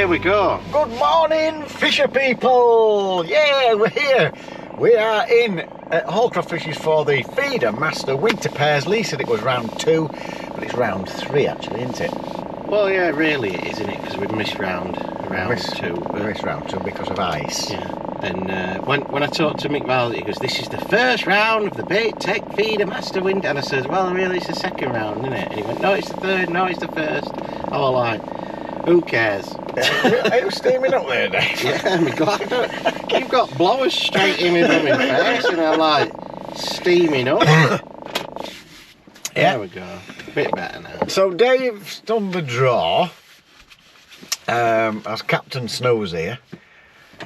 here we go. Good morning, fisher people! Yeah, we're here. We are in at Hallcroft Fisheries for the Feedermaster winter pairs. Lee said it was round 2, but it's round 3 actually, isn't it? Well, yeah, really it is, isn't it? Because we've missed round 2. We missed round 2 because of ice. Yeah. And when I talked to Mick Valley, he goes, "This is the first round of the Bait Tech Feedermaster winter." And I said, "Well, really, it's the second round, isn't it?" And he went, "No, it's the third. No, it's the first." I was like, "Who cares?" Are you steaming up there, Dave? Yeah, I'm glad. You've got blowers straight in my blooming face, and I'm like steaming up. There we go. A bit better now. So Dave's done the draw. As Captain Snow's here.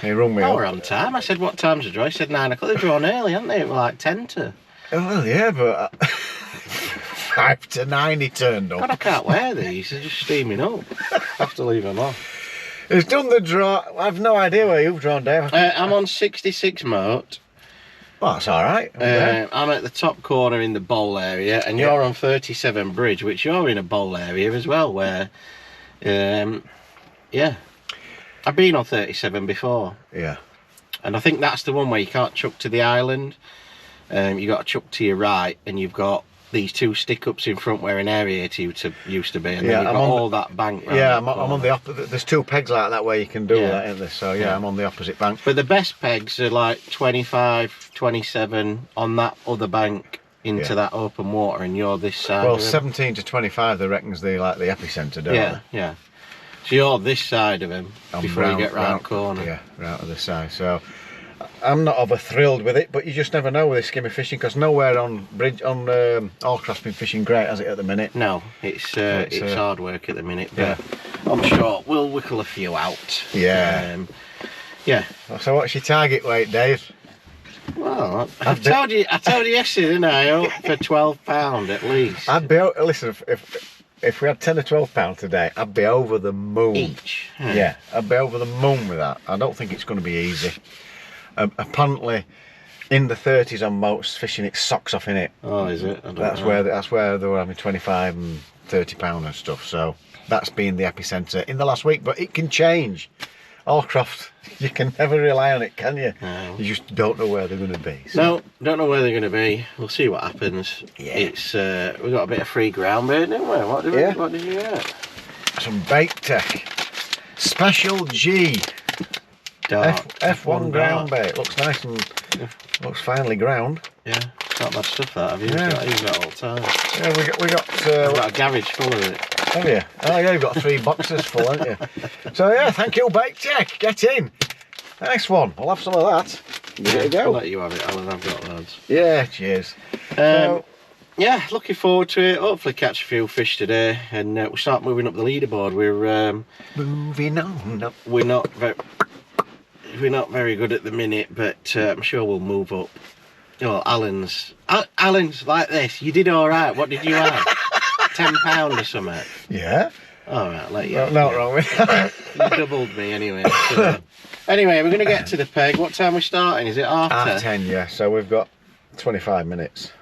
He rung me up. We're on time. I said, "What time's the draw?" He said 9 o'clock. They're drawn early, aren't they? It was like 10 to. Well, yeah, but 5 to 9 he turned up. God, I can't wear these. They're just steaming up. I have to leave them off. He's done the draw. I've no idea where you've drawn, Dave. I'm on 66 moat. Well, that's all right. I'm at the top corner in the bowl area, and you're on 37 bridge, which you're in a bowl area as well, where, yeah. I've been on 37 before. Yeah. And I think that's the one where you can't chuck to the island. You got to chuck to your right, and you've got these 2 stick-ups in front where an aerator used to be, and then you've got all that bank round. Yeah, I'm on the opposite. There's 2 pegs like that where you can do that, isn't there? So yeah, I'm on the opposite bank. But the best pegs are like 25, 27 on that other bank into that open water, and you're this side. Well, 17 to 25, they reckon's the epicenter, don't they? Yeah. So you're this side of him before you get round the corner. Yeah, round to the side. So I'm not over thrilled with it, but you just never know with this skimmy fishing, because nowhere on Hallcroft's been fishing great, has it, at the minute? No, it's hard work at the minute, but I'm sure we'll whittle a few out. Yeah. Yeah. So what's your target weight, Dave? Well, I told you yesterday, didn't I? Up for £12 at least. I'd be listen, if we had 10 or 12 pounds today, I'd be over the moon. Each? Yeah, I'd be over the moon with that. I don't think it's going to be easy. Apparently, in the 30s on boats, fishing its socks off in it. Oh, is it? That's where they were having 25 and 30 pound and stuff. So that's been the epicenter in the last week, but it can change. Hallcroft, you can never rely on it, can you? No. You just don't know where they're going to be. So. No, don't know where they're going to be. We'll see what happens. Yeah. It's we've got a bit of free ground bait, didn't we? What did you get? Some Bait Tech Special G F1 ground bait. Looks nice and looks finely ground. Yeah, not bad stuff that. I've used that all the time. Yeah, we got I've got a garage full of it. Have you? Oh yeah, you've got 3 boxes full, haven't you? So yeah, thank you, Bait Tech. Get in. Nice one. We'll have some of that. There you go. I'll let you have it, Alan. I've got loads. Yeah, cheers. Yeah, looking forward to it. Hopefully catch a few fish today, and we'll start moving up the leaderboard. We're moving on up. We're not very good at the minute, but I'm sure we'll move up. Oh, Alan's like this. You did all right. What did you have? £10 or something? Yeah. All right, I'll let you. Well, not wrong with that. You doubled me anyway. So. Anyway, we're going to get to the peg. What time are we starting? Is it half 10? Yeah. So we've got 25 minutes.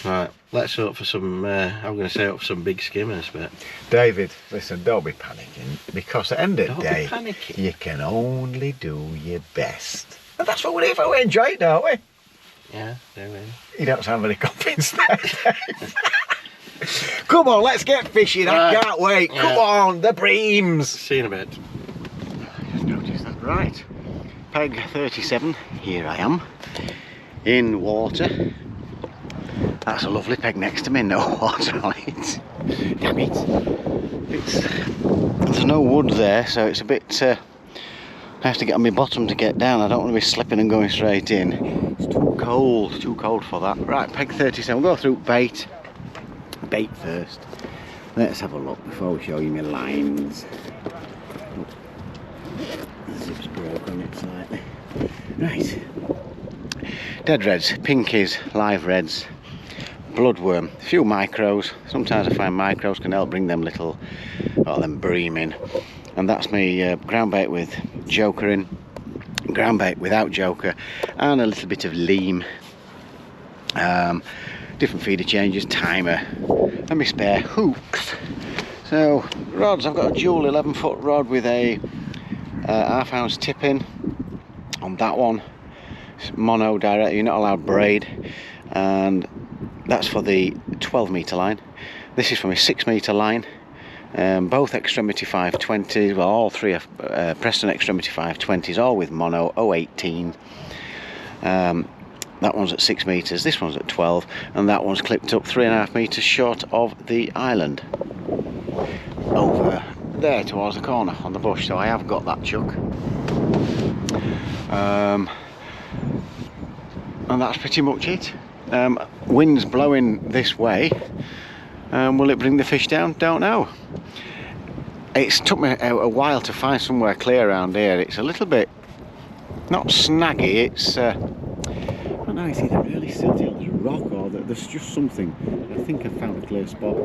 Right. Let's hope for some. I'm going to say hope for some big skimmers, but. David, listen, don't be panicking, because at the end of the day, panicking. You can only do your best, and that's what we're here for. We enjoy it, don't we? Yeah, do we? You don't sound very convinced there, Dave. Come on, let's get fishing. Right. I can't wait. Yeah. Come on, the breams. See you in a bit. Just noticed that. Right. Peg 37. Here I am. In water. That's a lovely peg next to me. No water on it. Damn it. There's no wood there, so it's a bit... I have to get on my bottom to get down. I don't want to be slipping and going straight in. It's too cold for that. Right, peg 37. We'll go through bait. Bait first. Let's have a look before we show you my lines. The zip's broke on it slightly. Right. Dead reds, pinkies, live reds, bloodworm, a few micros. Sometimes I find micros can help bring them little, them bream in. And that's my ground bait with joker in, ground bait without joker, and a little bit of leam. Different feeder changes, timer, and my spare hooks. So rods, I've got a dual 11-foot rod with a half-ounce tip-in on that one. It's mono direct, you're not allowed braid, and that's for the 12-metre line. This is from a 6-metre line, both extremity 520s, well, all three are Preston extremity 520s, all with mono 018. That one's at 6 metres, this one's at 12, and that one's clipped up 3.5 metres short of the island over there towards the corner on the bush. So I have got that chuck, and that's pretty much it. Wind's blowing this way. Will it bring the fish down? Don't know. It's took me a while to find somewhere clear around here. It's a little bit not snaggy, it's I don't know, it's either really silty or there's a rock or there's just something. I think I've found a clear spot.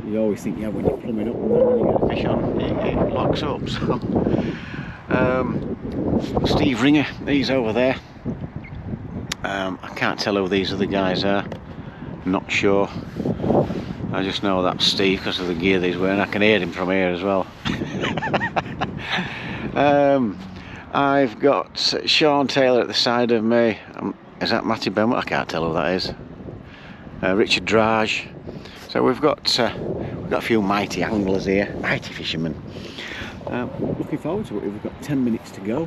You always think, yeah, when you're plumbing up and then when you get a fish on, it locks up. So Steve Ringer, he's over there. I can't tell who these other guys are, not sure. I just know that's Steve because of the gear that he's wearing. I can hear him from here as well. I've got Sean Taylor at the side of me. Is that Matty Benwood? I can't tell who that is. Richard Drage. So we've got a few mighty anglers here, mighty fishermen. Looking forward to it. We've got 10 minutes to go.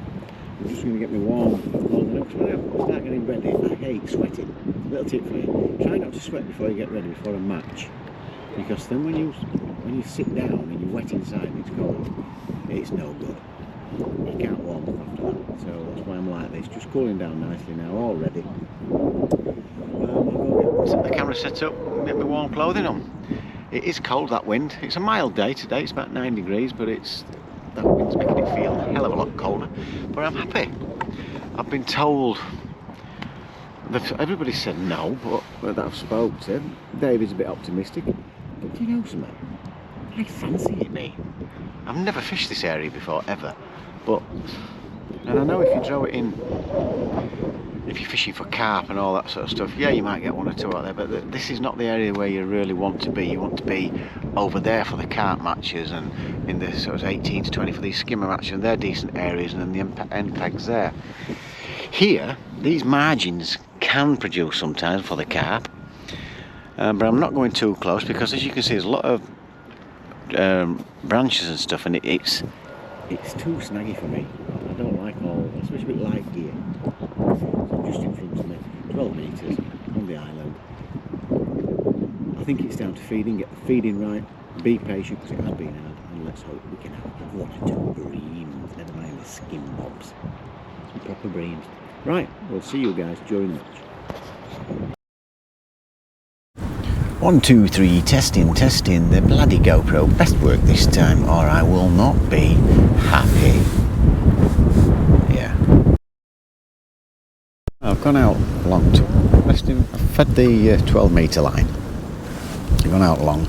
I'm just going to get me warm. Because when I start getting ready, I hate sweating. Little tip for you: try not to sweat before you get ready, before a match, because then when you sit down and you're wet inside and it's cold, it's no good. You can't warm up after that. So that's why I'm like this, just cooling down nicely now, all ready. I'll go get the camera set up and get my warm clothing on. It is cold, that wind. It's a mild day today, it's about 9 degrees, but that wind's making it feel a hell of a lot colder. But I'm happy. I've been told, everybody said no, but that I've spoke to, David's a bit optimistic. But do you know something? I fancy it, mate. I've never fished this area before, ever. And I know if you throw it in, if you're fishing for carp and all that sort of stuff, yeah, you might get one or two out there, but this is not the area where you really want to be. You want to be over there for the carp matches, and in the sort of 18 to 20 for these skimmer matches, and they're decent areas, and then the end pegs there. Here, these margins can produce sometimes for the carp, but I'm not going too close because, as you can see, there's a lot of branches and stuff, and it's too snaggy for me. I don't like all, especially with light gear. So just in front of me, 12 metres on the island. I think it's down to feeding, get the feeding right, be patient because it has been hard, and let's hope we can have one or two breams, never mind the skim bobs. Some proper breams. Right, we'll see you guys during lunch. 1, 2, 3, testing, the bloody GoPro best work this time or I will not be happy. Yeah. I've gone out long to resting. I've fed the 12 metre line. I've gone out long.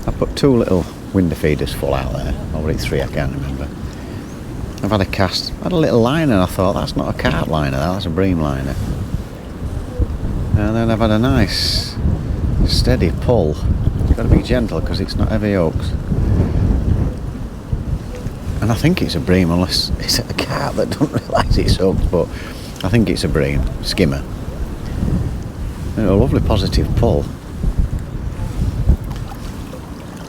I put 2 little window feeders full out there, or it's 3, I can't remember. I've had a cast, I had a little liner, and I thought that's not a carp liner, that's a bream liner. And then I've had a nice steady pull. You've got to be gentle because it's not heavy hooks. And I think it's a bream, unless it's a carp that don't realise it's hooked, but I think it's a bream, skimmer. And a lovely positive pull.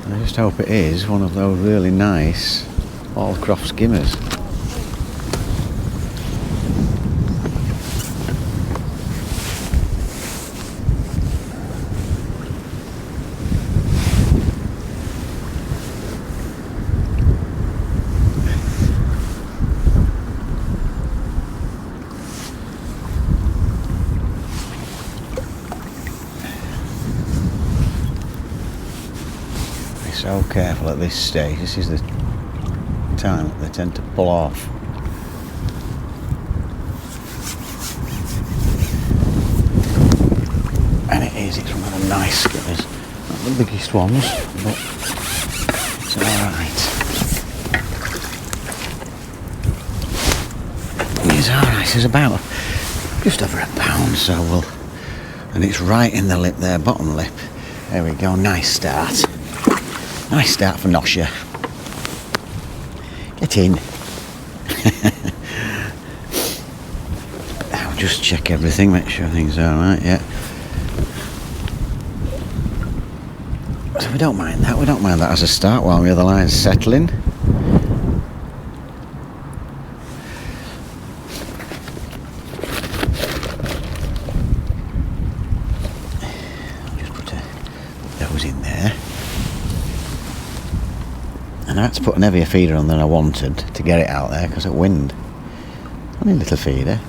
And I just hope it is one of those really nice Hallcroft skimmers. So careful at this stage. This is the time that they tend to pull off. And it's one of the nice skimmers. Not the biggest ones, but it's alright. It's alright. It's about just over £1, so and it's right in the lip there, bottom lip. There we go, nice start. Nice start for Nosha. Get in. I'll just check everything, make sure everything's alright, yeah. So we don't mind that, as a start while the other line's settling. In there, and I had to put an heavier feeder on than I wanted to get it out there because of wind. Only little feeder.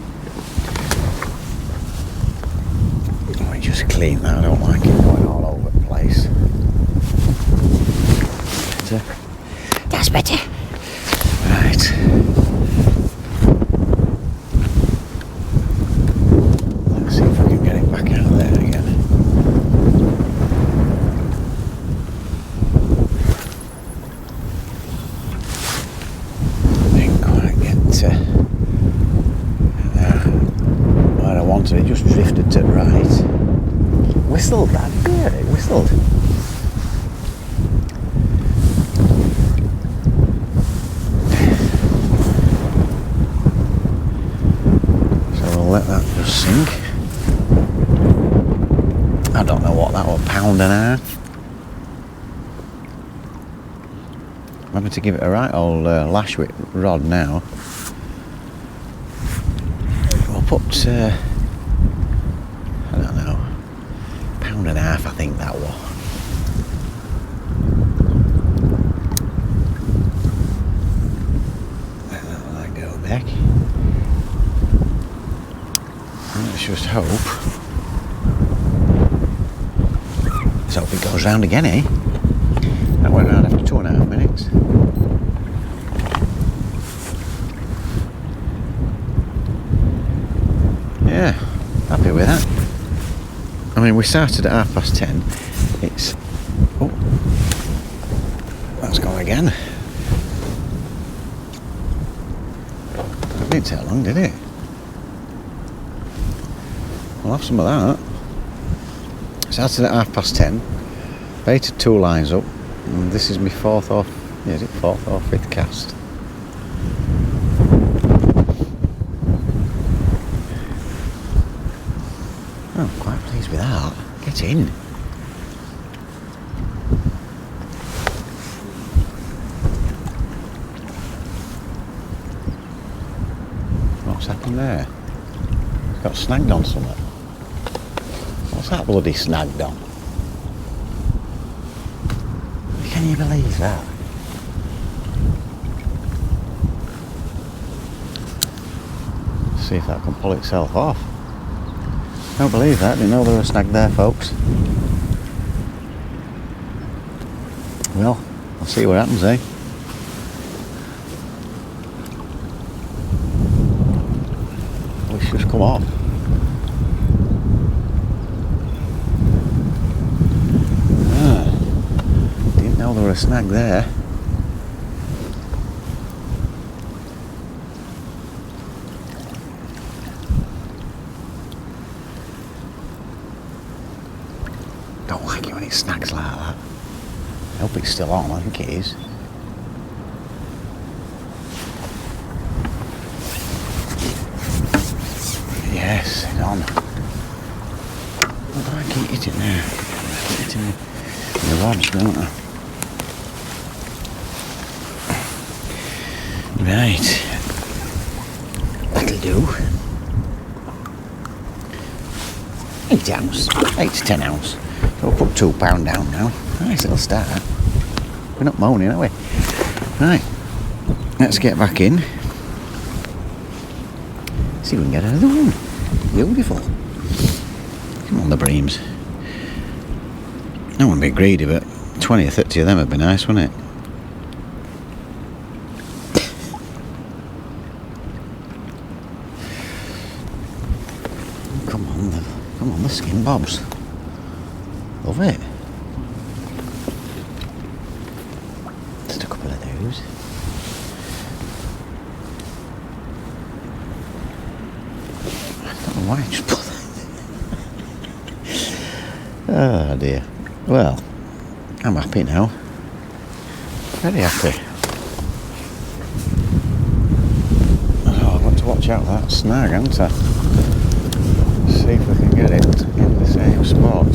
Let me just clean that, I don't like it going all over the place. Better. That's better. Right. Let's see if we can get it back out there again. Where I wanted it, just drifted to the right. Whistled that, yeah, it whistled. So we'll let that just sink. I don't know what that was, £1.5. I'm having to give it a right old lash with rod now. We'll put, I don't know, £1.5 I think that was. Let that go back. And let's just hope. Let's hope it goes round again, eh? That went round after 2.5 minutes. Yeah, happy with that. I mean, we started at 10:30. It's... oh, that's gone again. That didn't take long, did it? I'll have some of that. Started at 10:30. Baited 2 lines up. And this is my 4th or... yeah, is it 4th or 5th cast? Oh, I'm quite pleased with that. Get in. What's happened there? It's got snagged on something. What's that bloody snagged on? Can you believe that? See if that can pull itself off. Don't believe that, didn't know there was a snag there, folks. Well, I'll see what happens, eh? It's just come off. Didn't know there was a snag there. Don't like it when it snags like that. I hope it's still on, I think it is. Yes, it's on. What do I keep hitting there? I keep hitting the rods, don't I? Right. That'll do. 8 ounce. 8 to 10 ounce. So we'll put £2 down now. Nice little start. We're not moaning, are we? Right. Let's get back in. See if we can get another one. Beautiful. Come on, the breams. I wouldn't be greedy, but 20 or 30 of them would be nice, wouldn't it? Come on, the skin bobs. Love it. Just a couple of those. I don't know why I just put that. Oh dear. Well, I'm happy now. Very happy. Oh, I've got to watch out for that snag, haven't I? See if we can get it in the same spot.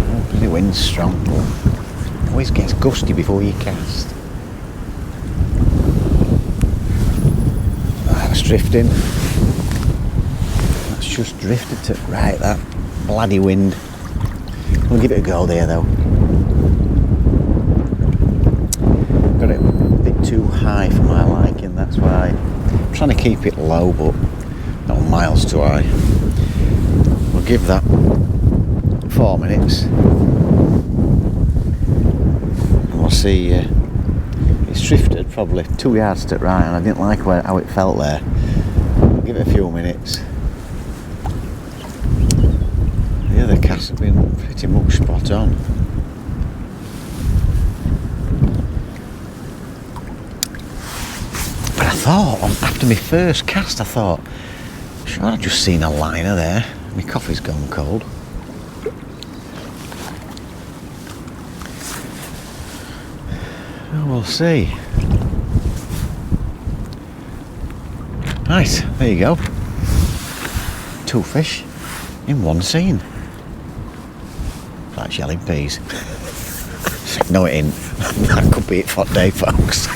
Oh, the wind's strong. It always gets gusty before you cast. That's drifting. That's just drifted to right, that bloody wind. We'll give it a go there though. Got it a bit too high for my liking, that's why I'm trying to keep it low but not miles too high. We'll give that 4 minutes and we'll see. It's drifted probably 2 yards to the right and I didn't like how it felt there. We'll give it a few minutes. The other casts have been pretty much spot on. But I thought, after my first cast, I thought, sure, I've just seen a liner there. My coffee's gone cold. Well, we'll see. Right, there you go. 2 fish in one scene. Like shelling peas. No, it ain't. That could be it for today, folks.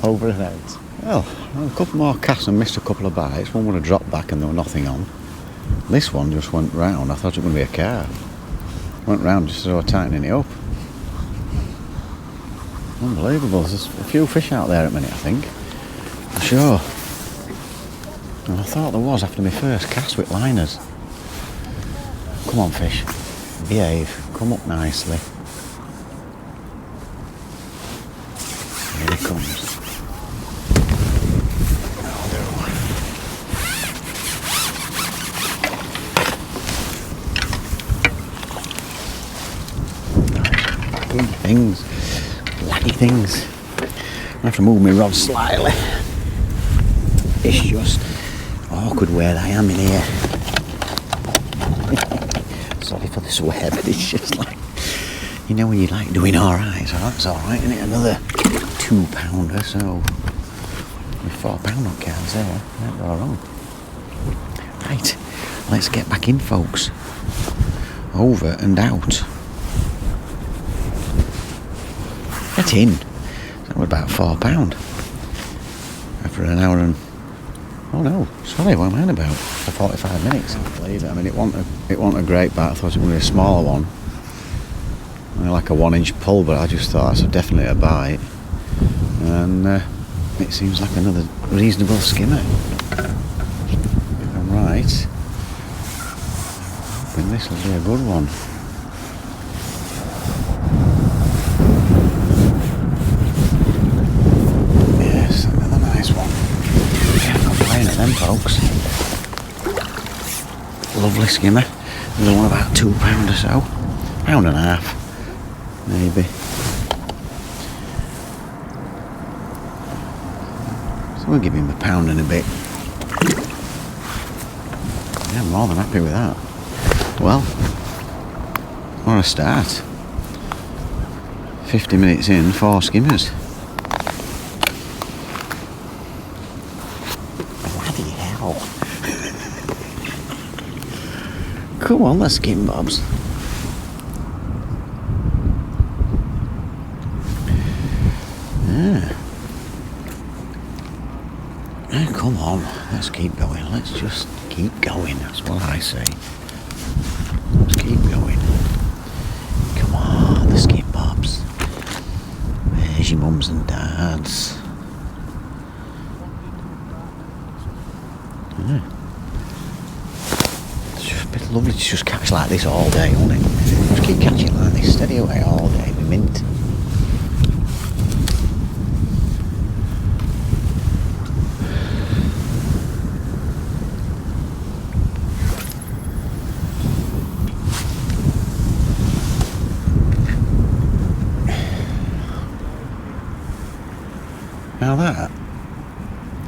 Over and out. Well, a couple more casts and missed a couple of bites. One would have dropped back and there was nothing on. This one just went round. I thought it was going to be a carp. Went round just as I was tightening it up. Unbelievable. There's a few fish out there at the minute, I think. For sure. And I thought there was after my first cast with liners. Come on, fish. Behave. Come up nicely. Here he comes. Big things. Laddie things. I have to move my rod slightly. It's just awkward where I am in here. Sorry for the swear, but it's just like, you know when you're like doing alright, so that's alright, isn't it? Another 2 pounder, so with 4 pound on cards there, can't go wrong. Right, let's get back in, folks. Over and out. Get in. That was about 4 pound. After an hour and, oh no, sorry, what am I on about? For 45 minutes, I believe it. I mean, it wasn't a great bite. I thought it would be a smaller one. Like a 1-inch pull, but I just thought that's definitely a bite. And it seems like another reasonable skimmer. If I'm right, I'm hoping this will be a good one. Yes, another nice one. Can't complain at them, folks. Lovely skimmer. Another one about 2 pound or so. Pound and a half, maybe. So we'll give him a pound and a bit. Yeah, I'm more than happy with that. Well, what a start. 50 minutes in, 4 skimmers. Bloody hell. Come on, the skim bobs. Yeah. Come on, let's keep going. Let's just keep going. That's what I say. Let's keep going. Come on, the skim bobs. There's your mums and dads. Yeah. It's just a bit lovely to just catch like this all day, won't it? Just keep catching like this, steady away all day with mint. Now that,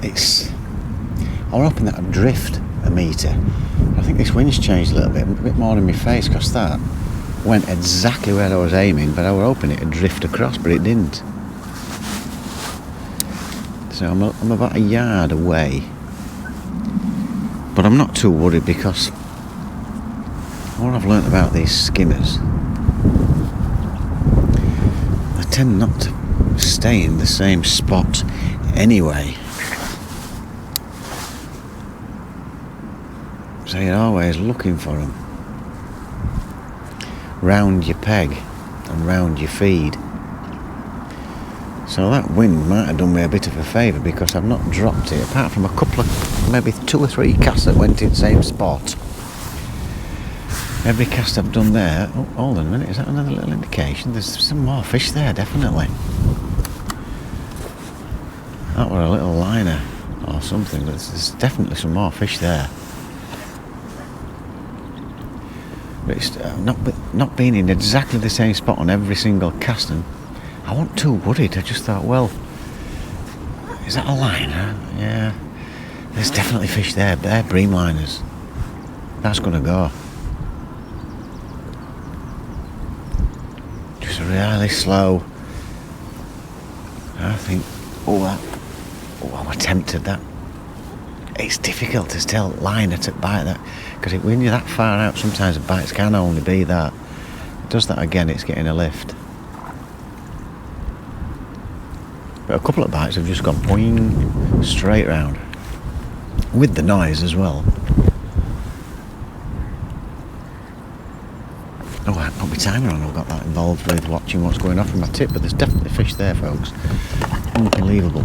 I was hoping that would drift a metre. I think this wind's changed a little bit more in my face because that went exactly where I was aiming, but I was hoping it'd drift across, but it didn't. So I'm about a yard away, but I'm not too worried because what I've learnt about these skimmers, they tend not to stay in the same spot anyway. So you're always looking for them round your peg and round your feed. So that wind might have done me a bit of a favour because I've not dropped it, apart from a couple of, maybe 2 or 3 casts that went in the same spot. Every cast I've done there, oh, hold on a minute, is that another little indication? There's some more fish there, definitely. That were a little liner or something, there's definitely some more fish there. But it's not being in exactly the same spot on every single cast, and I wasn't too worried. I just thought, well, is that a liner? Yeah, there's definitely fish there. They're bream liners. That's going to go. Just really slow. I think, I'm tempted that. It's difficult to tell liner to bite that, because when you're that far out, sometimes the bites can only be that. It does that again, it's getting a lift. But a couple of bites have just gone poing straight round, with the noise as well. Oh, I put my timer on. I've got that involved with watching what's going off in my tip, but there's definitely fish there, folks. Unbelievable.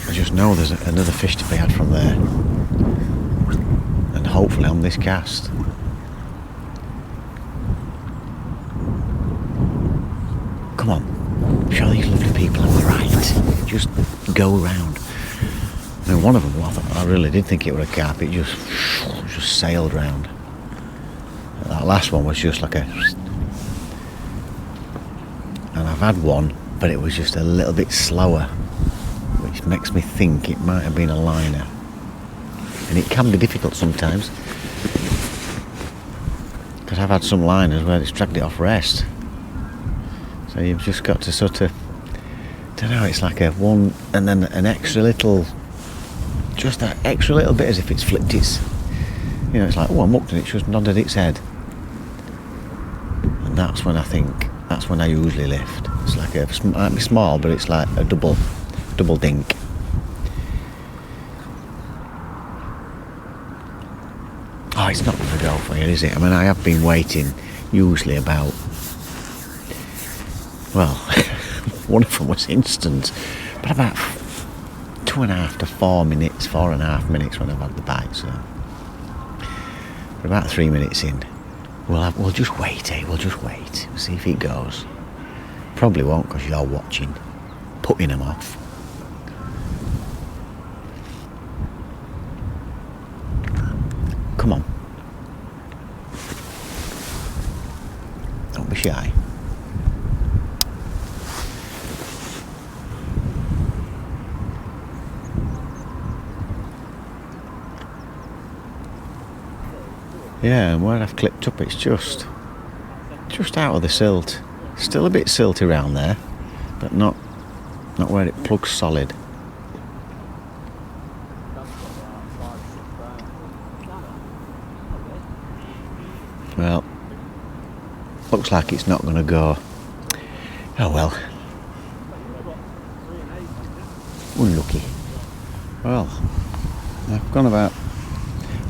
I just know there's another fish to be had from there, and hopefully on this cast. Come on, show these lovely people I'm right. Just go round. I mean, one of them, I really did think it was a carp. It just sailed round. That last one was just like a, and I've had one, but it was just a little bit slower, which makes me think it might have been a liner. And it can be difficult sometimes, because I've had some liners where it's dragged it off rest. So you've just got to sort of, I don't know, it's like a one and then an extra little, just that extra little bit as if it's flipped its, you know, it's like, oh, I'm up and it's just nodded its head. And that's when I usually lift. It's like it might be small, but it's like a double dink. Oh, it's not going to go for you, is it? I mean, I have been waiting usually about, well, one of them was instant, but about 2.5 to 4 minutes, 4.5 minutes when I've had the bite. So for about 3 minutes in, we'll just wait, eh? We'll just wait. We'll see if it goes. Probably won't, because you're watching, putting them off. Come on. Don't be shy. Yeah, and where I've clipped up, it's just out of the silt. Still a bit silty around there, but not where it plugs solid. Well, looks like it's not going to go. Oh well. Unlucky. Well, I've gone about,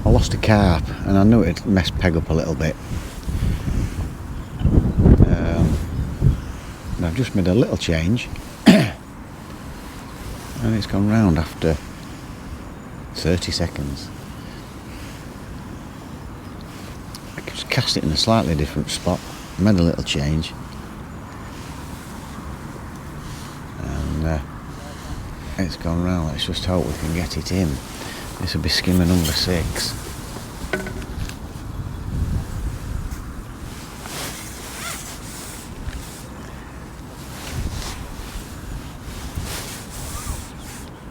I lost a carp and I knew it'd messed peg up a little bit. And I've just made a little change and it's gone round after 30 seconds. I just cast it in a slightly different spot, made a little change, and it's gone round. Let's just hope we can get it in. This will be skimmer number 6.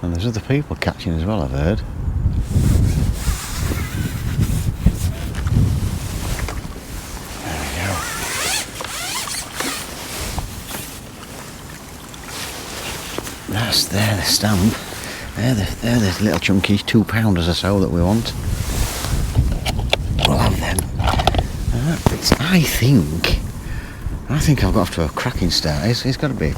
And there's other people catching as well, I've heard. They're the stamp. They're the little chunky 2-pounders or so that we want. We'll have them. I think I've got off to a cracking start. It's got to be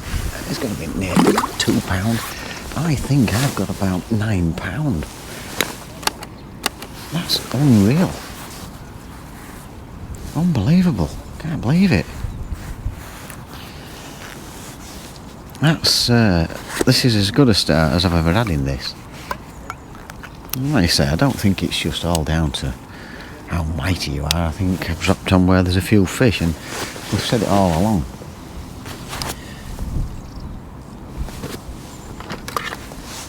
near £2. I think I've got about £9. That's unreal. Unbelievable. Can't believe it. This is as good a start as I've ever had in this. Like I say, I don't think it's just all down to how mighty you are. I think I've dropped on where there's a few fish, and we've said it all along.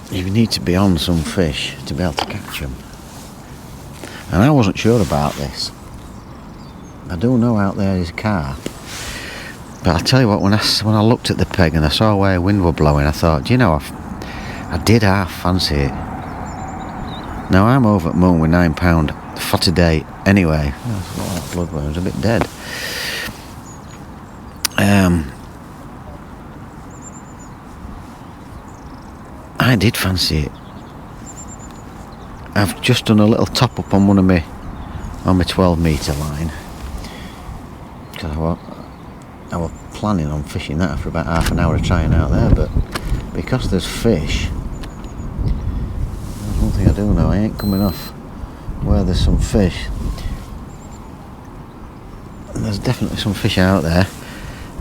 You need to be on some fish to be able to catch them. And I wasn't sure about this. I do know out there is carp. But I'll tell you what, when I looked at the peg and I saw where wind were blowing, I thought, do you know, I did half fancy it. Now I'm over at Moon with £9 for today anyway. Oh, that bloodworm's a bit dead. I did fancy it. I've just done a little top up on on my 12-metre line. Because I was planning on fishing that for about half an hour of trying out there, but because there's fish, there's one thing I do know, I ain't coming off where there's some fish. And there's definitely some fish out there,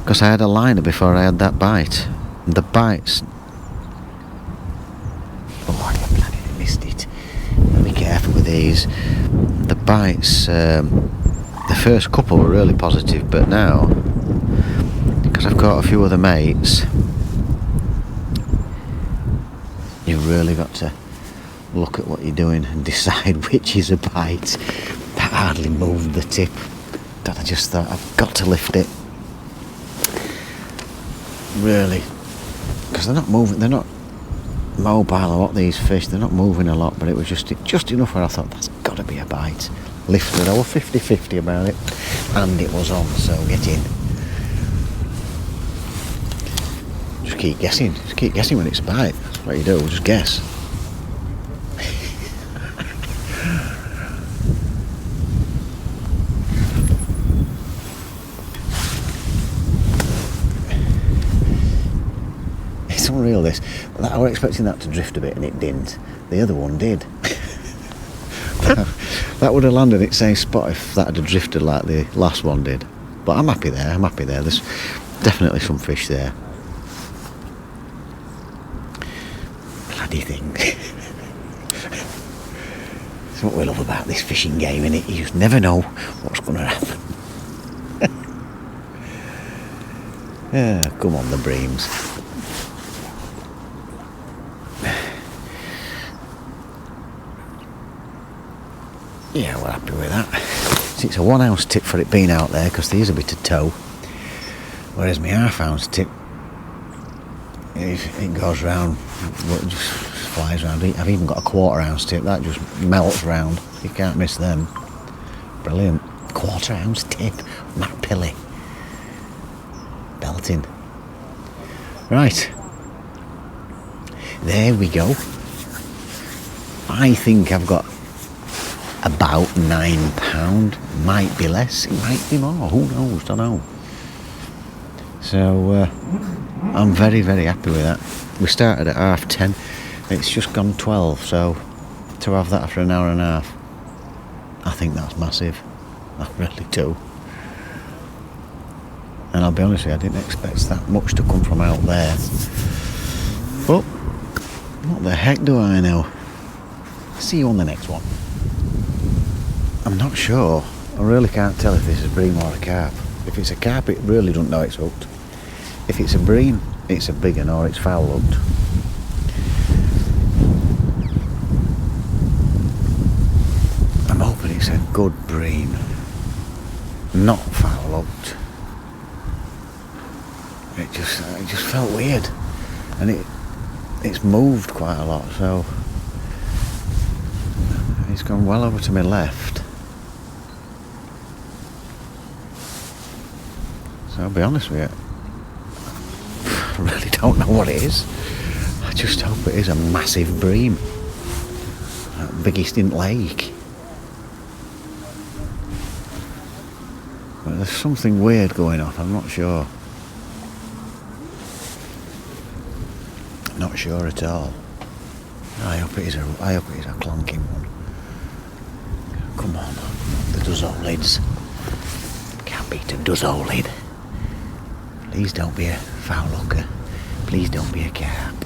because I had a liner before I had that bite. And the bites... Oh, I bloody missed it. Be careful with these. The bites, the first couple were really positive, but now, because I've got a few other mates, you've really got to look at what you're doing and decide which is a bite. That hardly moved the tip. That I just thought, I've got to lift it. Really. Because they're not moving, they're not mobile or what, these fish, they're not moving a lot, but it was just enough where I thought, that's got to be a bite. Lifted, I was 50-50 about it, and it was on, so get in. Just keep guessing when it's a bite. That's what you do, just guess. It's unreal, this. I was expecting that to drift a bit and it didn't. The other one did. That would have landed its same spot if that had drifted like the last one did. But I'm happy there, There's definitely some fish there. Bloody thing. That's what we love about this fishing game, innit? You just never know what's going to happen. Yeah, come on, the breams. Yeah, we're happy with that. So it's a 1 ounce tip for it being out there, because there's a bit of tow. Whereas my half ounce tip, it goes round, it just flies round. I've even got a 1/4 ounce tip, that just melts round. You can't miss them. Brilliant. 1/4 ounce tip, Matt Pilly. Belting. Right. There we go. I think I've got about £9. Might be less, it might be more, who knows, don't know. So I'm very, very happy with that. We started at 10:30, it's just gone 12, so to have that for an hour and a half, I think that's massive. I really do. And I'll be honest with you, I didn't expect that much to come from out there. But what the heck do I know? See you on the next one. I'm not sure. I really can't tell if this is a bream or a carp. If it's a carp, it really doesn't know it's hooked. If it's a bream, it's a big one or it's foul hooked. I'm hoping it's a good bream, not foul hooked. It just felt weird, and it's moved quite a lot, so it's gone well over to my left. So I'll be honest with you, I really don't know what it is. just hope it is a massive bream. Biggest in lake. But there's something weird going on, I'm not sure. Not sure at all. I hope it is a clonking one. Come on, the dozzo lids. Can't beat a dozzo lid. Please don't be a foul looker. Please don't be a carp.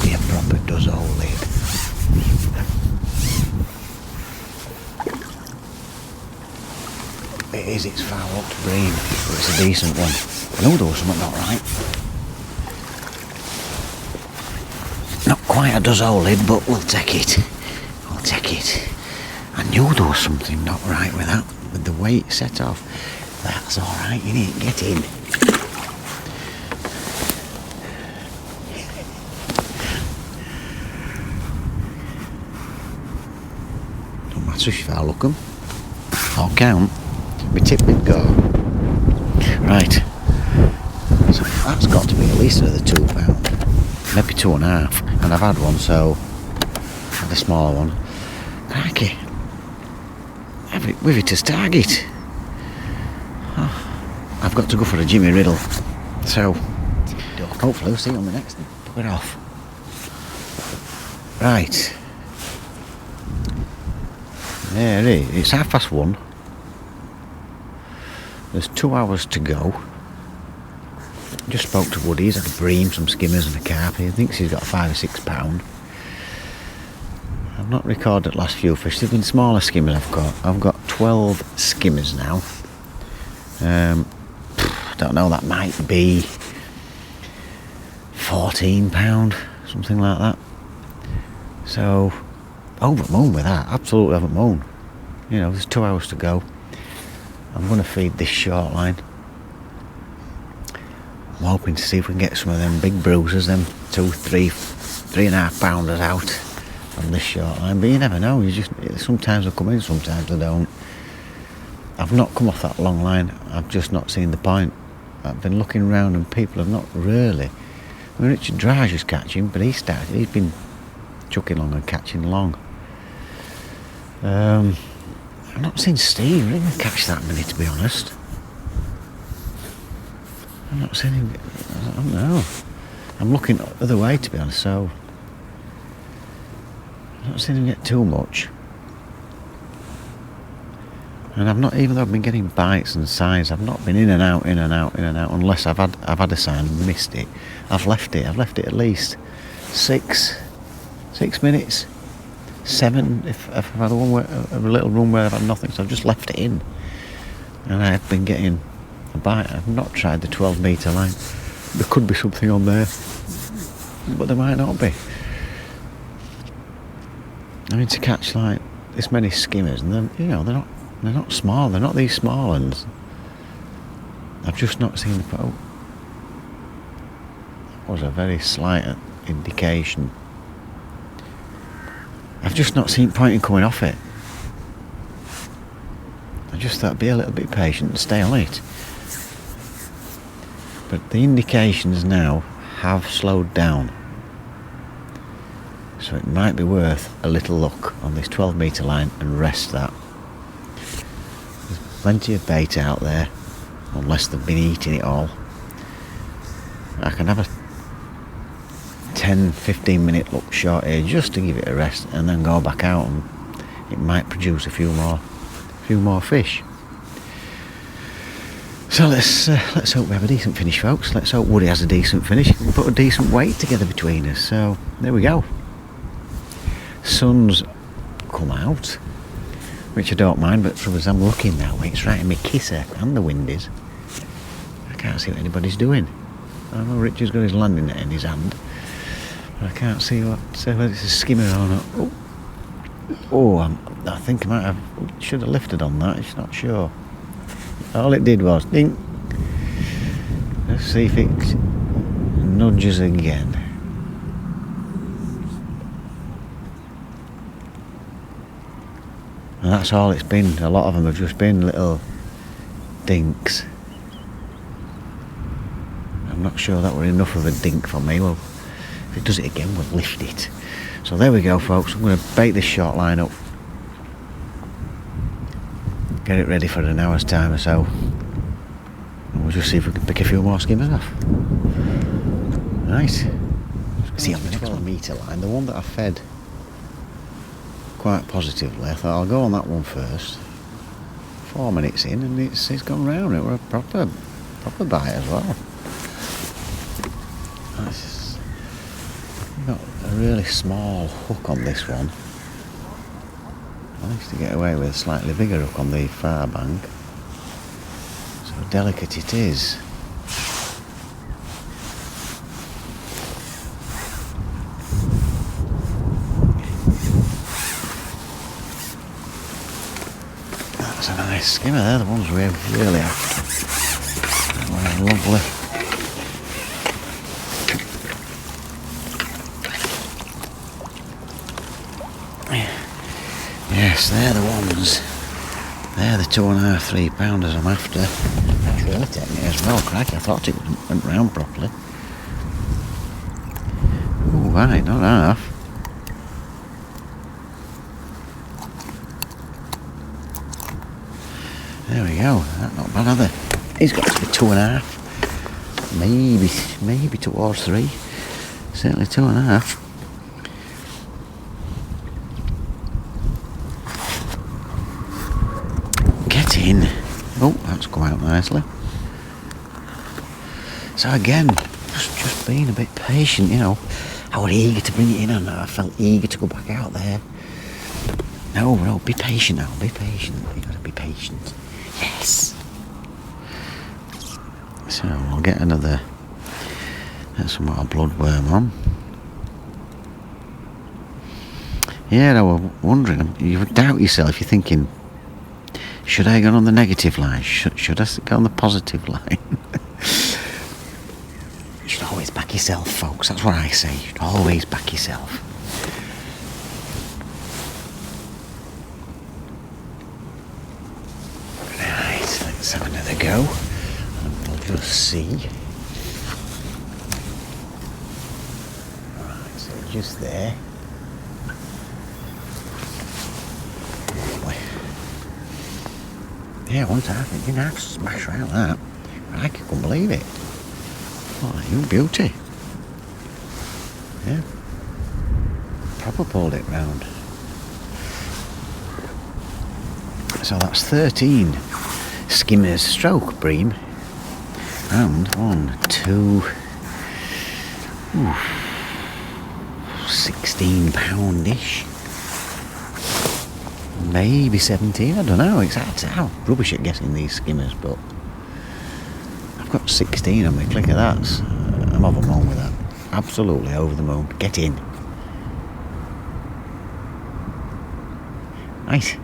Be a proper dozzo lid. It is, it's foul looked bream, but it's a decent one. I know there was something not right. Not quite a dozzo lid, but we'll take it. We'll take it. I knew there was something not right with that, with the way it set off. That's alright, you need to get in. Don't matter if I look them. I'll count. My tip would go. Right. So that's got to be at least another £2. Maybe 2.5. And I've had one, so I had a smaller one. Crikey. With it as target. I've got to go for a Jimmy Riddle. So hopefully we'll see you on the next one. Put it off. Right. There it is. It's 1:30. There's 2 hours to go. Just spoke to Woody. He's had a bream, some skimmers and a carp. He thinks he's got £5 or £6. I've not recorded the last few fish. They've been smaller skimmers I've got 12 skimmers now. Don't know, that might be £14, something like that. So, over the moon with that, absolutely over the moon. You know, there's 2 hours to go. I'm going to feed this short line. I'm hoping to see if we can get some of them big bruisers, them 3.5 pounders out on this short line. But you never know, sometimes they come in, sometimes they don't. I've not come off that long line, I've just not seen the point. I've been looking around and people have not really. I mean, Richard Dry's just catching, but he's been chucking along and catching along. I've not seen Steve really catch that many, to be honest. I've not seen him, I don't know. I'm looking the other way, to be honest, so I've not seen him get too much. And I've not, even though I've been getting bites and signs, I've not been in and out, unless I've had a sign and missed it. I've left it at least 6 minutes, 7 if I've had a little run where I've had nothing, so I've just left it in. And I've been getting a bite. I've not tried the 12-metre line. There could be something on there, but there might not be. I mean, to catch like this many skimmers, and then, you know, they're not small, they're not these small ones. I've just not seen the that was a very slight indication. I've just not seen point in coming off it. I just thought be a little bit patient and stay on it. But the indications now have slowed down. So it might be worth a little look on this 12-metre line and rest that. There's plenty of bait out there, unless they've been eating it all. I can have a 10-15 minute look short here just to give it a rest and then go back out, and it might produce a few more fish. So let's hope we have a decent finish, folks. Let's hope Woody has a decent finish and put a decent weight together between us. So there we go. Sun's come out, which I don't mind, but as I'm looking that way, it's right in my kisser, and the wind is. I can't see what anybody's doing. I know Richard's got his landing net in his hand, but I can't see whether it's a skimmer or not. I think I should have lifted on that. It's not sure. All it did was ding. Let's see if it nudges again. And that's all it's been. A lot of them have just been little dinks. I'm not sure that were enough of a dink for me. Well, If it does it again, we'll lift it. So there we go, folks. I'm going to bait this short line up, get it ready for an hour's time or so, and we'll just see if we can pick a few more skimmers off. Right. See, on the 12-metre line, the one that I fed quite positively, I thought I'll go on that one first. 4 minutes in, and it's gone round. It was a proper bite as well. Got a really small hook on this one. I managed to get away with a slightly bigger hook on the far bank. So delicate it is. That's a nice skimmer there, the ones we're really after. That one lovely. Yes, they're the ones. They're the 2.5, 3 pounders I'm after. That's really taking it as well, crikey. I thought it went round properly. Oh, right, not enough. There we go. That's not bad either. He's got to be 2.5. Maybe towards 3. Certainly 2.5. In. Oh, that's come out nicely. So again, just being a bit patient, you know. I was eager to bring it in and I felt eager to go back out there. No, be patient now, be patient. You gotta be patient. Yes. So we'll get another, that's some more bloodworm on. Yeah, I was wondering, you would doubt yourself, you're thinking, should I go on the negative line? Should I go on the positive line? You should always back yourself, folks. That's what I say. You should always back yourself. Right, let's have another go. And we'll just see. Right, so just there. Yeah, one time it didn't have to smash around that. I couldn't believe it. Oh, you beauty. Yeah. Proper pulled it round. So that's 13 skimmers stroke bream. And 1, 2, 16 poundish. Maybe 17, I don't know. It's I'm rubbish at guessing these skimmers, but I've got 16 on me. Click at that. I'm over the moon with that. Absolutely over the moon. Get in. Right.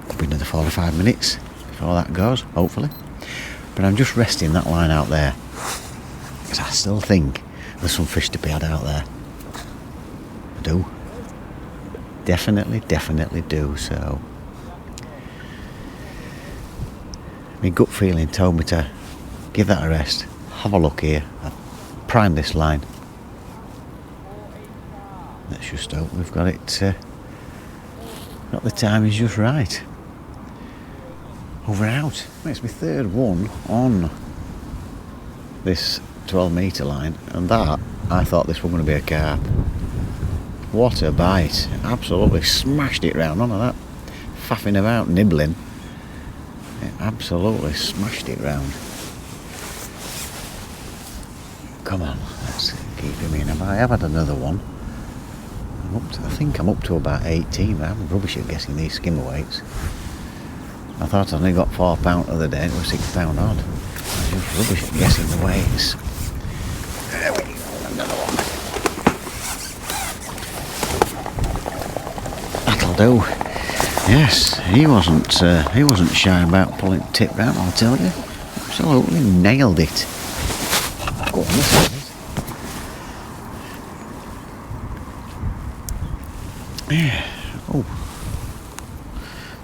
Could be another 4 or 5 minutes before that goes, hopefully. But I'm just resting that line out there, because I still think there's some fish to be had out there. I do. Definitely do. So my gut feeling told me to give that a rest, have a look here. I've primed this line. Let's just hope we've got it, got the timing just right. Over and out. It's my third one on this 12-metre line, and that I thought this was going to be a carp. What a bite. Absolutely smashed it round. None of that faffing about, nibbling. It absolutely smashed it round. Come on, let's keep him in. I have had another one. I think I'm up to about 18. I'm rubbish at guessing these skimmer weights. I thought I only got £4 the other day. It was £6 odd. I'm just rubbish at guessing the weights. There we go. Another one. Do. Yes, he wasn't shy about pulling the tip round, I'll tell you. Absolutely nailed it. Go on, listen. Yeah. Oh.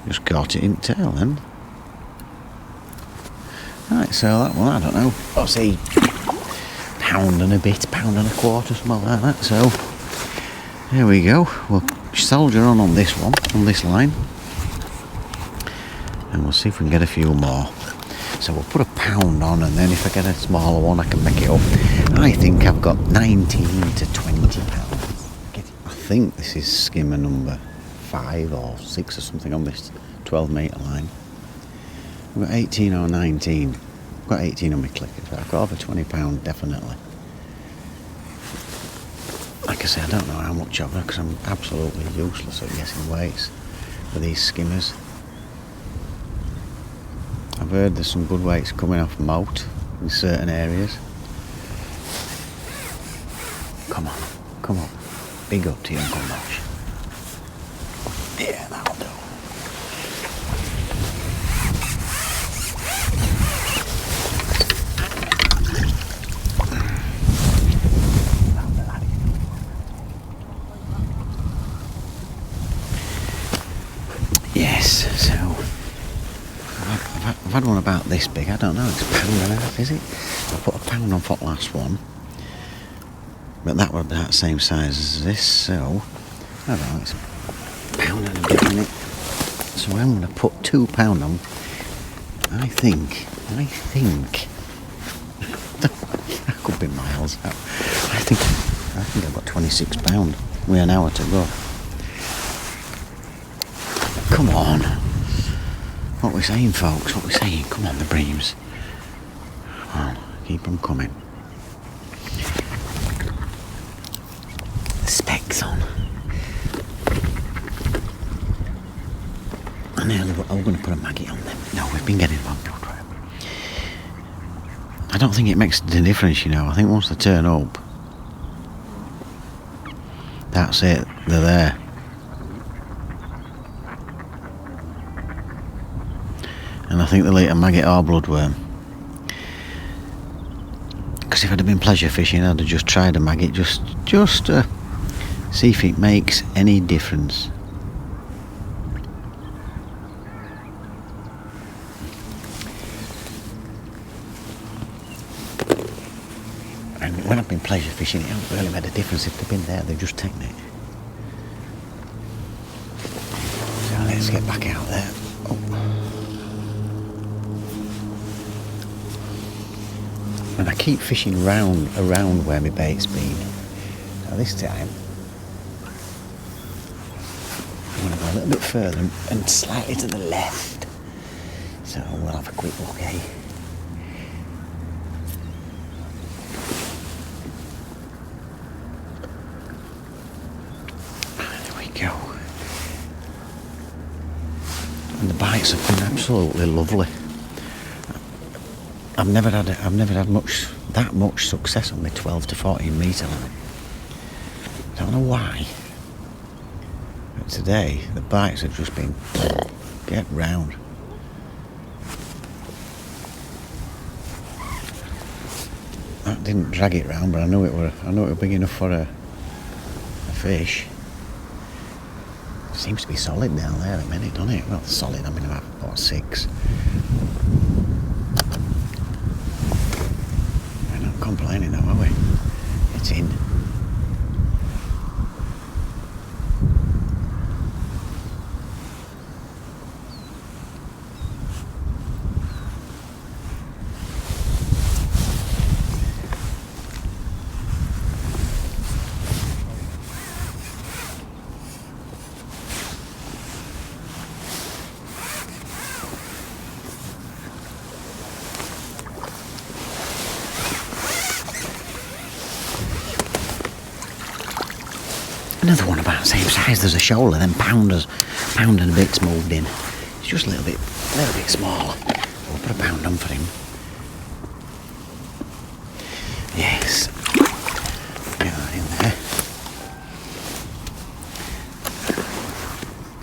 Just caught it in tail then. Right, so that one, I don't know. I'll say £1 pound and a bit, pound and a quarter, something like that. So there we go. We'll soldier on this one, on this line, and we'll see if we can get a few more. So we'll put a pound on, and then if I get a smaller one, I can make it up. I think I've got 19 to 20 pounds. I think this is skimmer number 5 or 6 or something on this 12 metre line. I've got 18 or 19. I've got 18 on my clicker, so I've got over 20 pounds definitely. Like I say, I don't know how much of it, because I'm absolutely useless at guessing weights for these skimmers. I've heard there's some good weights coming off moat in certain areas. Come on, come on. Big up to you, Uncle Notch. Yeah, that'll do. Yes, so I've had one about this big. I don't know, it's a pound and a half, is it? I put a pound on for the last one, but that was about the same size as this, so I don't know, it's a pound and a bit in it. So I'm going to put £2 on. I think that could be miles out. I think I've got £26 with an hour to go. Come on. What we're saying, folks, what we're saying. Come on, the breams. Come on, keep them coming. The specs on. I nearly were going to put a maggot on them. No, we've been getting long. I don't think it makes the difference, you know. I think once they turn up, that's it. They're there. And I think they'll eat a maggot or bloodworm. Because if I'd have been pleasure fishing, I'd have just tried a maggot just to see if it makes any difference. And when I've been pleasure fishing, it hasn't really made a difference. If they've been there, they've just taken it. So let's get back out there. Oh. And I keep fishing around where my bait's been. Now this time, I'm going to go a little bit further and slightly to the left. So we'll have a quick look, eh? There we go. And the bites have been absolutely lovely. I've never had that much success on my 12 to 14 metre line. I don't know why, but today the bites have just been get round. That didn't drag it round, but I knew it were big enough for a fish. It seems to be solid down there at the minute, doesn't it? Well, solid. I mean, about 6. Complaining though, are we? It's in. Another one about the same size. There's a shoulder, then pound and a bit's moved in. It's just a little bit smaller. We'll put a pound on for him. Yes. Get that in there.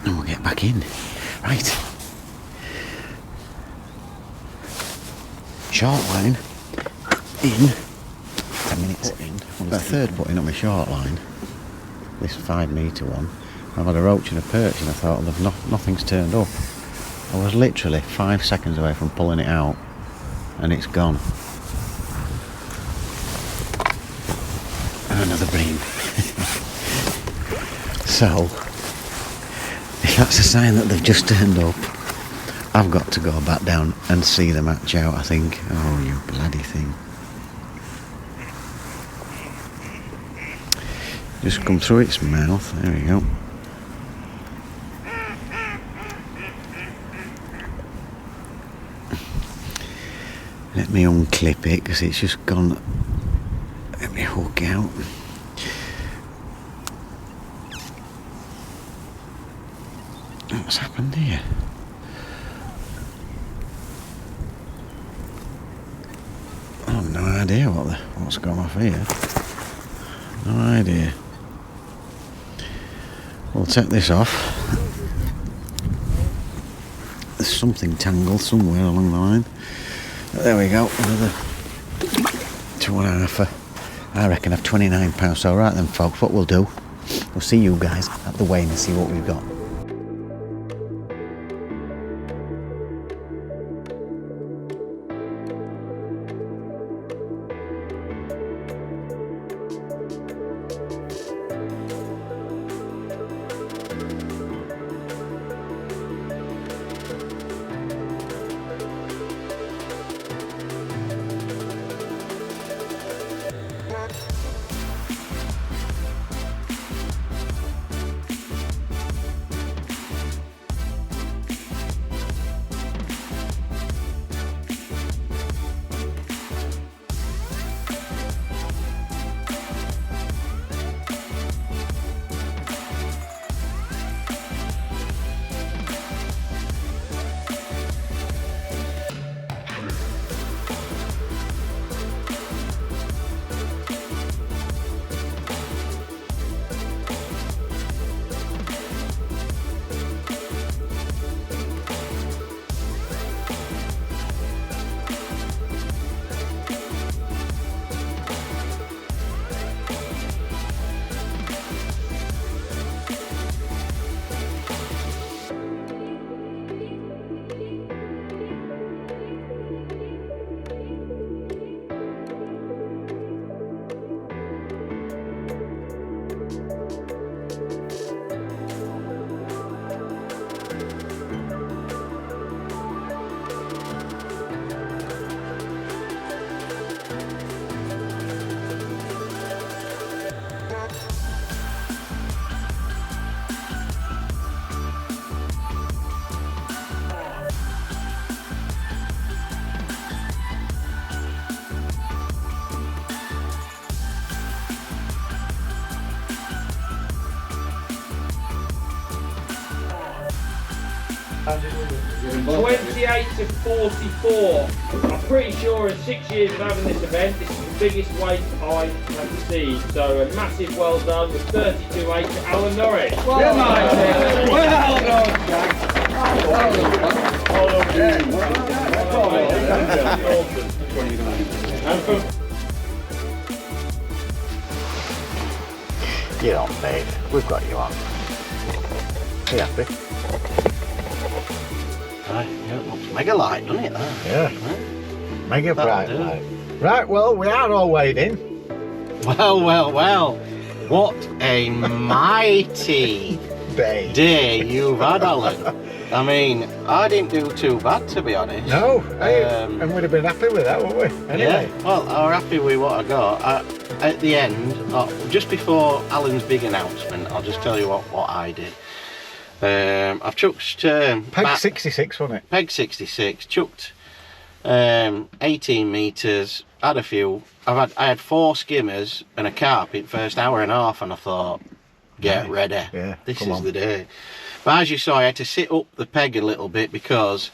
And we'll get back in. Right. Short line in. 10 minutes in. Well, the third putting on my short line. This 5 metre one. I've had a roach and a perch, and I thought, well, nothing's turned up. I was literally 5 seconds away from pulling it out, and it's gone. another bream. So, if that's a sign that they've just turned up, I've got to go back down and see them hatch out, I think. Oh, you bloody thing. Just come through its mouth. There we go. Let me unclip it because it's just gone. Let me hook out. What's happened here? I have no idea what's gone off here. No idea. We'll take this off. There's something tangled somewhere along the line. But there we go. Another 2.5. I reckon I've £29. So right then, folks, what we'll do, we'll see you guys at the weigh and see what we've got. To 44. I'm pretty sure in 6 years of having this event, this is the biggest weight I have received. So a massive well done with 32.8 to Alan Norris. Well done, Jack. You're on, babe. We've got you on. Are you happy? Right, yeah, it looks mega light, doesn't it? That? Yeah. Right. Mega That'll bright do. light. Right, well, we are all weighed in. Well. What a mighty day you've had, Alan. I mean, I didn't do too bad, to be honest. No, and we'd have been happy with that, wouldn't we? Anyway. Yeah, well, I'm happy with what I got. At the end, just before Alan's big announcement, I'll just tell you what I did. I've chucked Peg 66, wasn't it? Peg 66, chucked 18 metres, had a few. I had 4 skimmers and a carp in first hour and a half, and I thought, get ready. Yeah, this is the day. But as you saw, I had to sit up the peg a little bit because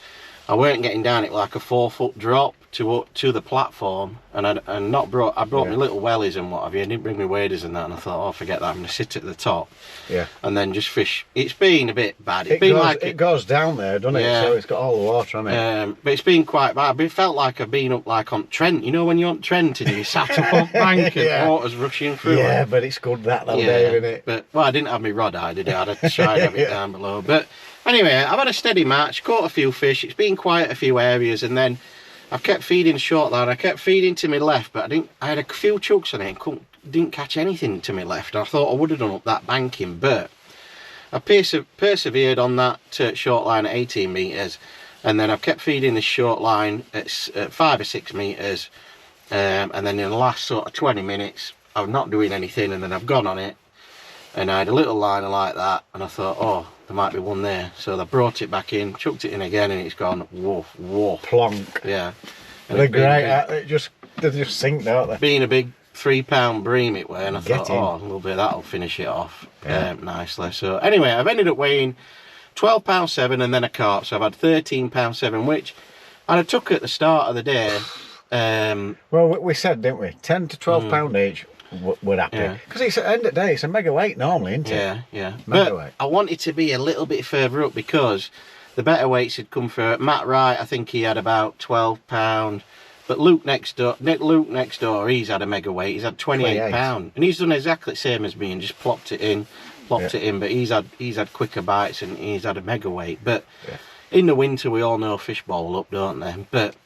I weren't getting down it like a 4-foot drop to the platform, and I brought my little wellies and what have you. I didn't bring my waders and that, and I thought, oh, forget that, I'm going to sit at the top. Yeah. And then just fish. It's been a bit bad. It goes down there, doesn't it? Yeah. So it's got all the water on it. But it's been quite bad. It felt like I've been up like on Trent. You know when you're on Trent and you sat up on bank and water's rushing through. Yeah, but it's good that though, Dave, isn't it? But well, I didn't have my rod eye, did I? I had to try and have it down below. But anyway, I've had a steady match, caught a few fish. It's been quite a few areas, and then I've kept feeding short line. I kept feeding to my left, but I had a few chooks on it and didn't catch anything to my left. I thought I would have done up that banking, but I persevered on that short line at 18 metres, and then I've kept feeding this short line at 5 or 6 metres, and then in the last sort of 20 minutes I'm not doing anything, and then I've gone on it, and I had a little liner like that, and I thought, oh, there might be one there, so I brought it back in, chucked it in again, and it's gone woof woof plonk. Yeah, and they're great. They just sink, don't they? Being a big £3 bream it were, and I thought, oh, a little bit of that'll finish it off nicely. So anyway, I've ended up weighing £12.7 and then a carp, so I've had £13.7, which I took at the start of the day. Well, we said, didn't we, 10 to 12 pound each. We're happy, because it's at the end of the day, it's a mega weight normally, isn't it? Yeah. Mega but weight. I wanted to be a little bit further up, because the better weights had come for Matt Wright. I think he had about £12. But Luke next door, he's had a mega weight. He's had £28, and he's done exactly the same as me and just plopped it in. But he's had quicker bites and he's had a mega weight. But in the winter, we all know fish bowl up, don't they? But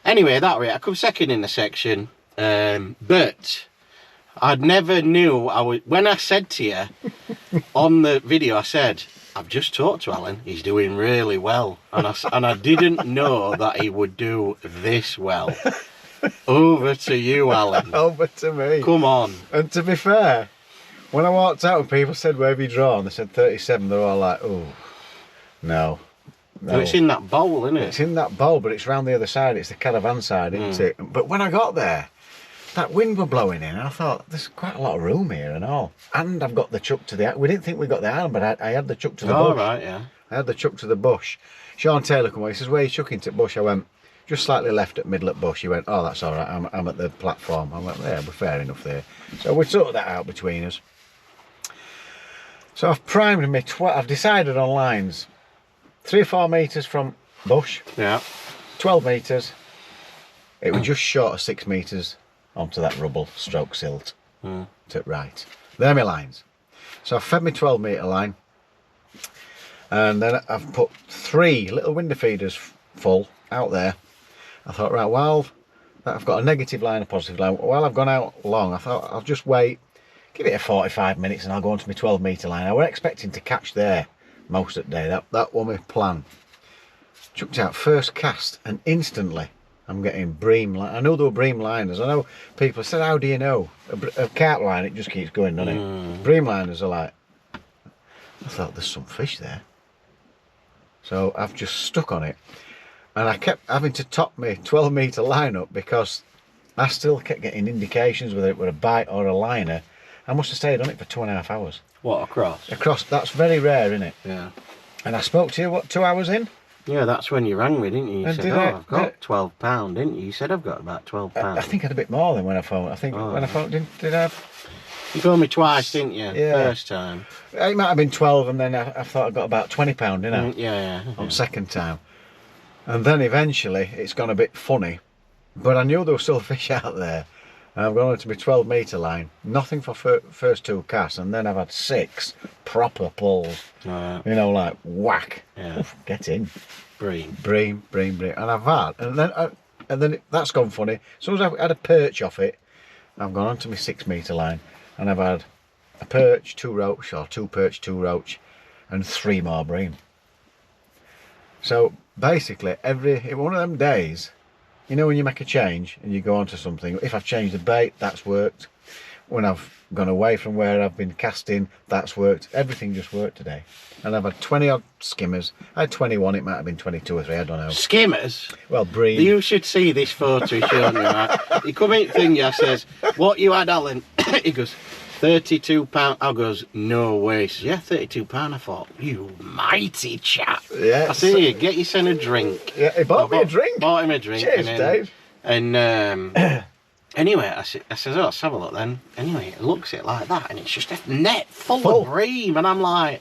anyway, that way I come second in the section. But I never knew when I said to you on the video, I said, I've just talked to Alan, he's doing really well, and I didn't know that he would do this well. Over to you, Alan. Over to me. Come on. And to be fair, when I walked out and people said, where have you drawn? They said 37, they're all like, oh, no. Well, it's in that bowl, isn't it? It's in that bowl, but it's round the other side, it's the caravan side, isn't it? But when I got there, that wind were blowing in, and I thought, there's quite a lot of room here and all. And I've got the chuck to the... We didn't think we got the island, but I had the chuck to the bush. Oh, right, yeah. I had the chuck to the bush. Sean Taylor come away, he says, where are you chucking to bush? I went, just slightly left at middle at bush. He went, oh, that's all right, I'm at the platform. I went, yeah, we're fair enough there. So we sorted that out between us. So I've primed me, I've decided on lines. 3 or 4 metres from bush. Yeah. 12 metres. It was just short of 6 metres onto that rubble stroke silt to right. They're my lines. So I've fed me 12 metre line, and then I've put 3 little window feeders full out there. I thought, right, while I've got a negative line, a positive line, while I've gone out long, I thought I'll just wait, give it a 45 minutes and I'll go on to my 12 metre line. I were expecting to catch there most of the day. That was my plan. Chucked out first cast, and instantly I'm getting bream line. I know there were bream liners. I know people said, how do you know? A carp line, it just keeps going, doesn't it? Bream liners are like, I thought there's some fish there. So I've just stuck on it. And I kept having to top my 12 metre line up, because I still kept getting indications whether it were a bite or a liner. I must have stayed on it for 2.5 hours. What, across? Across, that's very rare, isn't it? Yeah. And I spoke to you, what, 2 hours in? Yeah, that's when you rang me, didn't you? You And said, did I've got £12, didn't you? You said, I've got about £12. I think I had a bit more than when I phoned. I think when I phoned, did I have... You phoned me twice, didn't you? Yeah. First time. It might have been 12, and then I thought I got about £20, didn't I? Yeah. On second time. And then eventually it's gone a bit funny, but I knew there were still fish out there. And I've gone on to my 12 metre line, nothing for first 2 casts, and then I've had 6 proper pulls. You know, like whack. Yeah. Oof, get in. Bream. And I've had, and then that's gone funny. As soon as I've had a perch off it, I've gone on to my 6 metre line, and I've had a perch, 2 roach, or 2 perch, 2 roach, and 3 more bream. So basically, one of them days, you know, when you make a change and you go on to something, if I've changed the bait, that's worked. When I've gone away from where I've been casting, that's worked. Everything just worked today. And I've had 20 odd skimmers. I had 21, it might have been 22 or 3, I don't know. Skimmers? Well, bream. You should see this photo he's showing me, right? He come in thing, I says, what you had, Alan? He goes, £32. I goes, no way. He says, yeah, £32. I thought, you mighty chap. Yeah. I said, here, get yourself a drink. Yeah, he bought me a drink. Bought him a drink. Cheers, Dave. And anyway, I says, oh, let's have a look then. Anyway, it looks it like that, and it's just a net full of bream, and I'm like,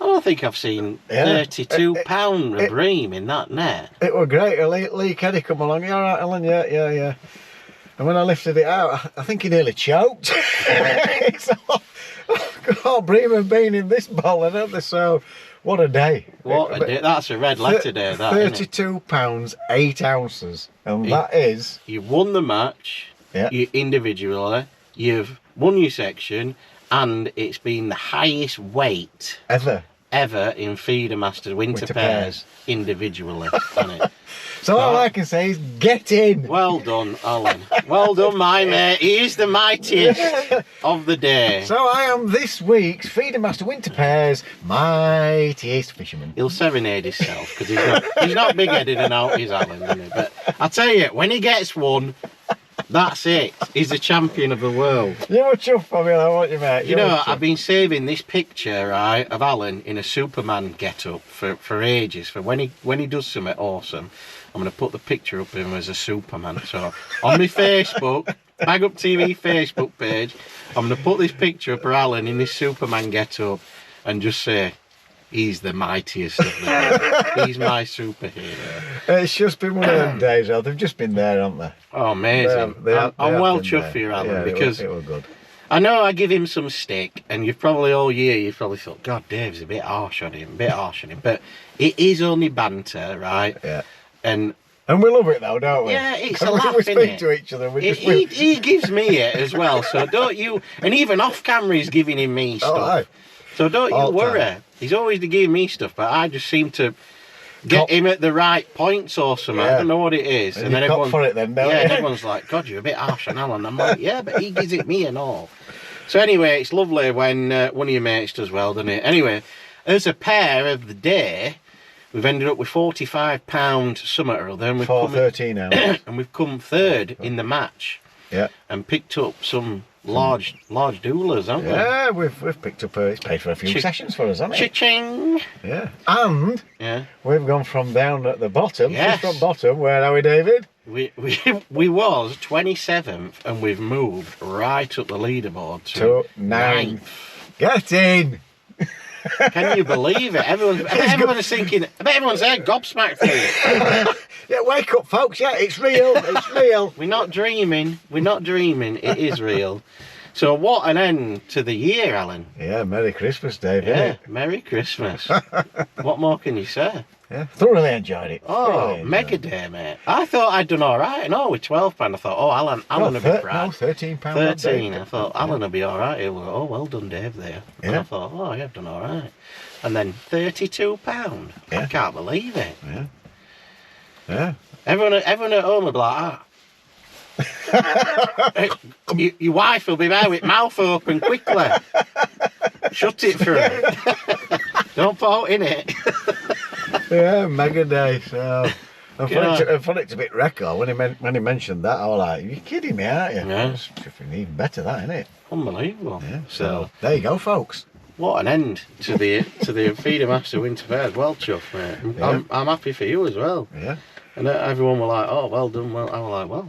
I don't think I've seen £32 of bream in that net. It was great. Lee Keddy come along. You all right, Alan? Yeah. And when I lifted it out, I think he nearly choked. It's all bream have been in this bowl, haven't they? So, what a day. What a day. That's a red letter day, that, £32, 8 ounces. And that is... You've won the match. Yeah. You individually. You've won your section, and it's been the highest weight Ever. in Feedermasters Winter Pairs individually, hasn't it? So all I can say is get in. Well done, Alan. Well done, my mate. He is the mightiest of the day. So I am this week's Feedermaster Winter Pairs mightiest fisherman. He'll serenade himself because he's not big-headed and out his Alan, isn't he? But I tell you, when he gets one, that's it. He's the champion of the world. You're chuffed for me, I want you, mate. You know, I've been saving this picture, right, of Alan in a Superman get-up for ages. For when he does something awesome, I'm going to put the picture up of him as a Superman. So on my Facebook, Bag Up TV Facebook page, I'm going to put this picture up of Alan in this Superman get-up and just say, he's the mightiest of them. He's my superhero. It's just been one of them days, Al. They've just been there, haven't they? Oh, amazing. I'm well chuffed for you, Alan, because it was good. I know I give him some stick, and you've probably all year you've probably thought, God, Dave's a bit harsh on him, but it is only banter, right? Yeah. And we love it though, don't we? yeah, it's and a laugh, we speak innit? to each other. He gives me it as well, so don't you. And even off camera, he's giving him me stuff. aye. So don't All you worry. time. He's always giving me stuff, but I just seem to get him at the right points or something. I don't know what it is. And then everyone for it then, don't you? everyone's like, God, you're a bit harsh on Alan. I'm like, yeah, but he gives it me and all. So anyway, it's lovely when one of your mates does well, doesn't it? Anyway, as a pair of the day, we've ended up with £45 something or other. And we've 13 hours. and we've come third in the match. Yeah. And picked up some large doulas, haven't we? Yeah, we've picked up. It's paid for a few sessions for us, hasn't it? Cha-ching! Yeah. And we've gone from down at the bottom, Yes. from bottom. Where are we, David? We was 27th, and we've moved right up the leaderboard to 9th. Get in. Can you believe it? Everyone's thinking. I bet everyone's there gobsmacked for you. Yeah, wake up, folks. Yeah, it's real. It's real. We're not dreaming. We're not dreaming. It is real. So what an end to the year, Alan. Yeah, Merry Christmas, David. Yeah, Merry Christmas. What more can you say? Yeah, thoroughly enjoyed it. Oh, mega day, mate. I thought I'd done all right. No, with £12, I thought, oh, Alan will be proud. No, £13. 13. I thought, Alan will be all right. He was, oh, well done, Dave, there. Yeah. And I thought, oh, I've done all right. And then £32. Yeah. I can't believe it. Yeah. Yeah. Everyone at home will be like, your wife will be there with mouth open quickly. Shut it for her. Don't put in it. Yeah, mega day. So, I thought it's a bit record when he mentioned that. I was like, "You're kidding me, aren't you?" Yeah. It's even better, that, isn't it? Unbelievable. Yeah. So there you go, folks. what an end to the Feedermaster Winter Pairs. Well chuffed, mate. Yeah. I'm happy for you as well. Yeah. And everyone were like, oh, well done. Well, I was like, well,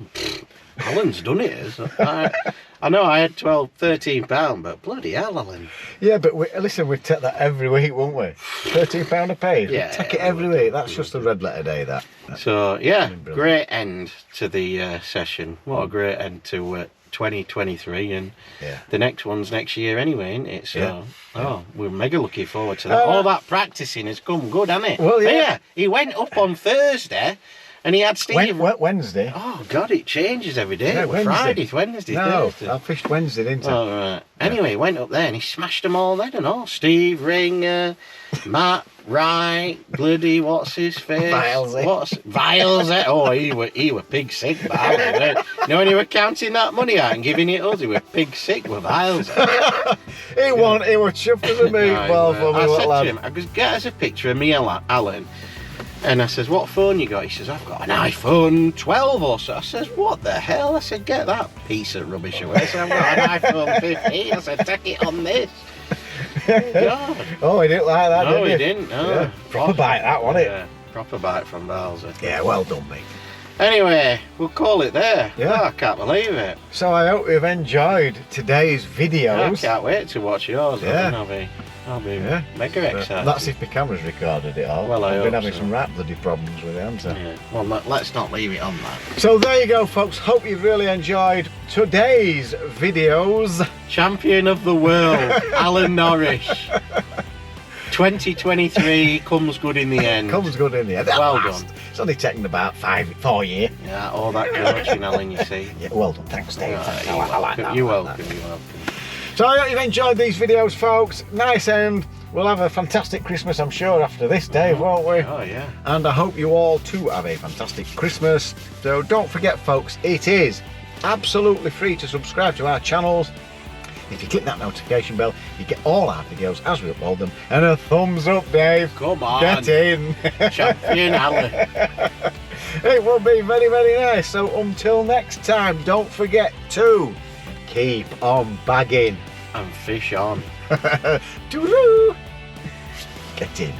Alan's done it. So I know I had £13, but bloody hell, Alan. Yeah, but listen, we take that every week, won't we? £13 a page. Yeah, we take it every week. That's just a red letter day, that. So, yeah, Brilliant. great end to the session. What a great end to 2023. And the next one's next year anyway, isn't it? So, we're mega looking forward to that. All that practising has come good, hasn't it? Well, yeah. He went up on Thursday and he had Steve. Wednesday. Oh, God, it changes every day. Yeah, Wednesday. Wednesday, No, Thursday. I fished Wednesday, didn't I? Oh, right. Anyway, he went up there and he smashed them all then and all. Steve, Ringer, Matt, Wright, bloody, what's his face? Vilesy. Oh, he were pig sick, Vilesy. You know when he were counting that money out and giving it us, he were pig sick with Vilesy. He was chuffed as a meatball for me, I what said lad. to him, I goes, get us a picture of me and Alan. And I says, what phone you got? He says, I've got an iPhone 12 or so. I says, what the hell? I said, get that piece of rubbish away. So I've got an iPhone 15. I said, take it on this. God. Oh, he didn't like that, No, did he didn't. No. Yeah. Proper bite, that, wasn't it? Yeah, proper bite from Balzer. Yeah, well done, mate. Anyway, we'll call it there. Yeah. Oh, I can't believe it. So I hope you've enjoyed today's I videos. can't wait to watch yours. Yeah. I'll be mega excited. That's if the camera's recorded it all. Well, I I've been hope having so. some right bloody problems with it, haven't I? Yeah. Well, let's not leave it on that. So there you go, folks. Hope you've really enjoyed today's videos. Champion of the world, Alan Norris. 2023 comes good in the end. Comes good in the end. At Well last. done. It's only taken about 4 years. Yeah, all that coaching, Alan, you see. Yeah, well done. Thanks, Dave. Thanks. I like that. You're I like welcome, that. you're welcome. So I hope you've enjoyed these videos, folks. Nice end. We'll have a fantastic Christmas, I'm sure, after this, Dave, won't we? Oh, yeah. And I hope you all too have a fantastic Christmas. So don't forget, folks, it is absolutely free to subscribe to our channels. If you click that notification bell, you get all our videos as we upload them. And a thumbs up, Dave. Come on. Get in. Champion Alan. It will be very, very nice. So until next time, don't forget to keep on bagging. And fish on. Toodaloo. Get in.